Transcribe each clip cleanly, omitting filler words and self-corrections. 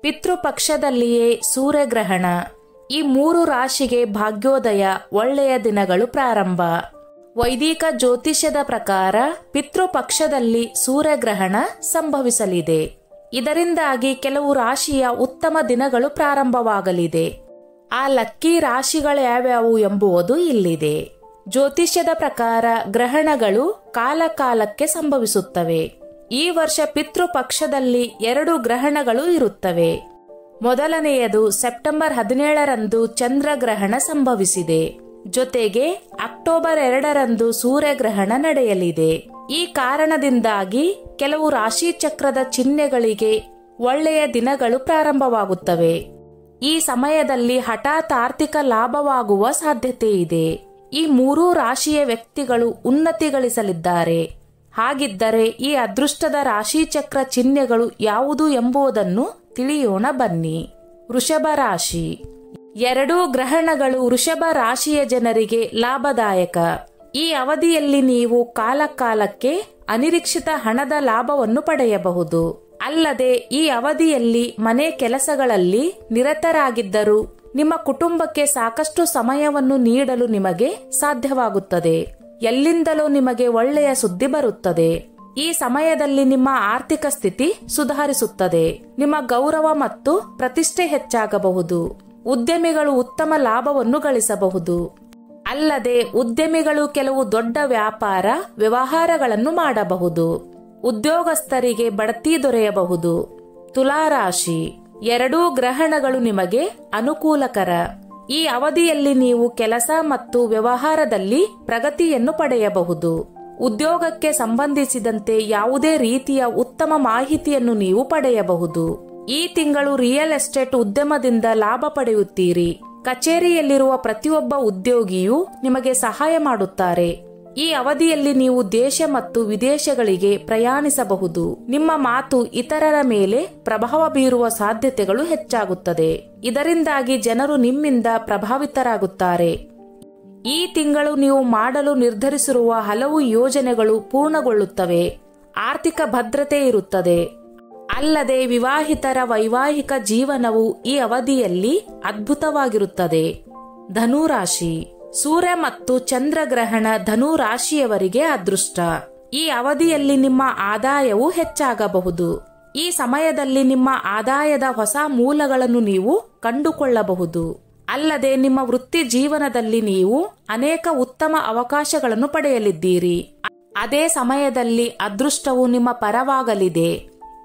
ಪಿತೃಪಕ್ಷದಲ್ಲಿಯೇ ಸೂರ್ಯಗ್ರಹಣ. ಈ 3 ರಾಶಿಗೆ ಭಾಗ್ಯೋದಯ, ಒಳ್ಳೆಯ ದಿನಗಳು ಪ್ರಾರಂಭ. ವೈದಿಕ ಜ್ಯೋತಿಷ್ಯದ ಪ್ರಕಾರ ಪಿತೃಪಕ್ಷದಲ್ಲಿ ಸೂರ್ಯಗ್ರಹಣ ಸಂಭವಿಸಲಿದೆ. ಇದರಿಂದಾಗಿ ಕೆಲವು ರಾಶಿಯ ಉತ್ತಮ ದಿನಗಳು ಪ್ರಾರಂಭವಾಗಲಿದೆ. ಆ ಲಕ್ಕಿ ರಾಶಿಗಳ್ಯಾವ್ಯಾವು ಎಂಬುವುದು ಇಲ್ಲಿದೆ. ಜ್ಯೋತಿಷ್ಯದ ಪ್ರಕಾರ ಗ್ರಹಣಗಳು ಕಾಲಕಾಲಕ್ಕೆ ಸಂಭವಿಸುತ್ತವೆ. ಈ ವರ್ಷ ಪಿತೃಪಕ್ಷದಲ್ಲಿ 2 ಗ್ರಹಣಗಳು ಇರುತ್ತವೆ. ಮೊದಲನೆಯದು ಸೆಪ್ಟೆಂಬರ್ 17ರಂದು ಚಂದ್ರಗ್ರಹಣ ಸಂಭವಿಸಿದೆ. ಜೊತೆಗೆ ಅಕ್ಟೋಬರ್ 2ರಂದು ಸೂರ್ಯಗ್ರಹಣ ನಡೆಯಲಿದೆ. ಈ ಕಾರಣದಿಂದಾಗಿ ಕೆಲವು ರಾಶಿ ಚಕ್ರದ ಚಿಹ್ನೆಗಳಿಗೆ ಒಳ್ಳೆಯ ದಿನಗಳು ಪ್ರಾರಂಭವಾಗುತ್ತವೆ. ಈ ಸಮಯದಲ್ಲಿ ಹಠಾತ್ ಆರ್ಥಿಕ ಲಾಭವಾಗುವ ಸಾಧ್ಯತೆ ಇದೆ. ಈ 3 ರಾಶಿಯ ವ್ಯಕ್ತಿಗಳು ಉನ್ನತಿ ಗಳಿಸಲಿದ್ದಾರೆ. ಹಾಗಿದ್ದರೆ ಈ ಅದೃಷ್ಟದ ರಾಶಿಚಕ್ರ ಚಿಹ್ನೆಗಳು ಯಾವುದು ಎಂಬುದನ್ನು ತಿಳಿಯೋಣ ಬನ್ನಿ. ವೃಷಭ ರಾಶಿ. 2 ಗ್ರಹಣಗಳು ವೃಷಭ ರಾಶಿಯ ಜನರಿಗೆ ಲಾಭದಾಯಕ. ಈ ಅವಧಿಯಲ್ಲಿ ನೀವು ಕಾಲಕಾಲಕ್ಕೆ ಅನಿರೀಕ್ಷಿತ ಹಣದ ಲಾಭವನ್ನು ಪಡೆಯಬಹುದು. ಅಲ್ಲದೆ ಈ ಅವಧಿಯಲ್ಲಿ ಮನೆ ಕೆಲಸಗಳಲ್ಲಿ ನಿರತರಾಗಿದ್ದರೂ ನಿಮ್ಮ ಕುಟುಂಬಕ್ಕೆ ಸಾಕಷ್ಟು ಸಮಯವನ್ನು ನೀಡಲು ನಿಮಗೆ ಸಾಧ್ಯವಾಗುತ್ತದೆ. ಎಲ್ಲಿಂದಲೂ ನಿಮಗೆ ಒಳ್ಳೆಯ ಸುದ್ದಿ ಬರುತ್ತದೆ. ಈ ಸಮಯದಲ್ಲಿ ನಿಮ್ಮ ಆರ್ಥಿಕ ಸ್ಥಿತಿ ಸುಧಾರಿಸುತ್ತದೆ. ನಿಮ್ಮ ಗೌರವ ಮತ್ತು ಪ್ರತಿಷ್ಠೆ ಹೆಚ್ಚಾಗಬಹುದು. ಉದ್ಯಮಿಗಳು ಉತ್ತಮ ಲಾಭವನ್ನು ಗಳಿಸಬಹುದು. ಅಲ್ಲದೆ ಉದ್ಯಮಿಗಳು ಕೆಲವು ದೊಡ್ಡ ವ್ಯಾಪಾರ ವ್ಯವಹಾರಗಳನ್ನು ಮಾಡಬಹುದು. ಉದ್ಯೋಗಸ್ಥರಿಗೆ ಬಡ್ತಿ ದೊರೆಯಬಹುದು. ತುಲಾರಾಶಿ. 2 ಗ್ರಹಣಗಳು ನಿಮಗೆ ಅನುಕೂಲಕರ. ಈ ಅವಧಿಯಲ್ಲಿ ನೀವು ಕೆಲಸ ಮತ್ತು ವ್ಯವಹಾರದಲ್ಲಿ ಪ್ರಗತಿಯನ್ನು ಪಡೆಯಬಹುದು. ಉದ್ಯೋಗಕ್ಕೆ ಸಂಬಂಧಿಸಿದಂತೆ ಯಾವುದೇ ರೀತಿಯ ಉತ್ತಮ ಮಾಹಿತಿಯನ್ನು ನೀವು ಪಡೆಯಬಹುದು. ಈ ತಿಂಗಳು ರಿಯಲ್ ಎಸ್ಟೇಟ್ ಉದ್ಯಮದಿಂದ ಲಾಭ ಪಡೆಯುತ್ತೀರಿ. ಕಚೇರಿಯಲ್ಲಿರುವ ಪ್ರತಿಯೊಬ್ಬ ಉದ್ಯೋಗಿಯೂ ನಿಮಗೆ ಸಹಾಯ ಮಾಡುತ್ತಾರೆ. ಈ ಅವಧಿಯಲ್ಲಿ ನೀವು ದೇಶ ಮತ್ತು ವಿದೇಶಗಳಿಗೆ ಪ್ರಯಾಣಿಸಬಹುದು. ನಿಮ್ಮ ಮಾತು ಇತರರ ಮೇಲೆ ಪ್ರಭಾವ ಬೀರುವ ಸಾಧ್ಯತೆಗಳು ಹೆಚ್ಚಾಗುತ್ತದೆ. ಇದರಿಂದಾಗಿ ಜನರು ನಿಮ್ಮಿಂದ ಪ್ರಭಾವಿತರಾಗುತ್ತಾರೆ. ಈ ತಿಂಗಳು ನೀವು ಮಾಡಲು ನಿರ್ಧರಿಸಿರುವ ಹಲವು ಯೋಜನೆಗಳು ಪೂರ್ಣಗೊಳ್ಳುತ್ತವೆ. ಆರ್ಥಿಕ ಭದ್ರತೆ ಇರುತ್ತದೆ. ಅಲ್ಲದೆ ವಿವಾಹಿತರ ವೈವಾಹಿಕ ಜೀವನವು ಈ ಅವಧಿಯಲ್ಲಿ ಅದ್ಭುತವಾಗಿರುತ್ತದೆ. ಧನುರಾಶಿ. ಸೂರ್ಯ ಮತ್ತು ಚಂದ್ರಗ್ರಹಣ ಧನು ರಾಶಿಯವರಿಗೆ ಅದೃಷ್ಟ. ಈ ಅವಧಿಯಲ್ಲಿ ನಿಮ್ಮ ಆದಾಯವು ಹೆಚ್ಚಾಗಬಹುದು. ಈ ಸಮಯದಲ್ಲಿ ನಿಮ್ಮ ಆದಾಯದ ಹೊಸ ಮೂಲಗಳನ್ನು ನೀವು ಕಂಡುಕೊಳ್ಳಬಹುದು. ಅಲ್ಲದೆ ನಿಮ್ಮ ವೃತ್ತಿ ಜೀವನದಲ್ಲಿ ನೀವು ಅನೇಕ ಉತ್ತಮ ಅವಕಾಶಗಳನ್ನು ಪಡೆಯಲಿದ್ದೀರಿ. ಅದೇ ಸಮಯದಲ್ಲಿ ಅದೃಷ್ಟವು ನಿಮ್ಮ ಪರವಾಗಲಿದೆ.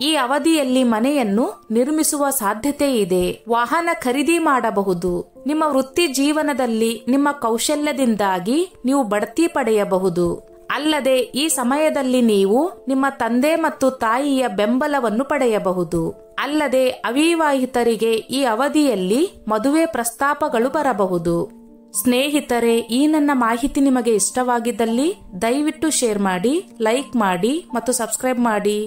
ಈ ಅವಧಿಯಲ್ಲಿ ಮನೆಯನ್ನು ನಿರ್ಮಿಸುವ ಸಾಧ್ಯತೆ ಇದೆ. ವಾಹನ ಖರೀದಿ ಮಾಡಬಹುದು. ನಿಮ್ಮ ವೃತ್ತಿ ಜೀವನದಲ್ಲಿ ನಿಮ್ಮ ಕೌಶಲ್ಯದಿಂದಾಗಿ ನೀವು ಬಡ್ತಿ ಪಡೆಯಬಹುದು. ಅಲ್ಲದೆ ಈ ಸಮಯದಲ್ಲಿ ನೀವು ನಿಮ್ಮ ತಂದೆ ಮತ್ತು ತಾಯಿಯ ಬೆಂಬಲವನ್ನು ಪಡೆಯಬಹುದು. ಅಲ್ಲದೆ ಅವಿವಾಹಿತರಿಗೆ ಈ ಅವಧಿಯಲ್ಲಿ ಮದುವೆ ಪ್ರಸ್ತಾಪಗಳು ಬರಬಹುದು. ಸ್ನೇಹಿತರೆ, ಈ ನನ್ನ ಮಾಹಿತಿ ನಿಮಗೆ ಇಷ್ಟವಾಗಿದ್ದಲ್ಲಿ ದಯವಿಟ್ಟು ಶೇರ್ ಮಾಡಿ, ಲೈಕ್ ಮಾಡಿ ಮತ್ತು ಸಬ್ಸ್ಕ್ರೈಬ್ ಮಾಡಿ.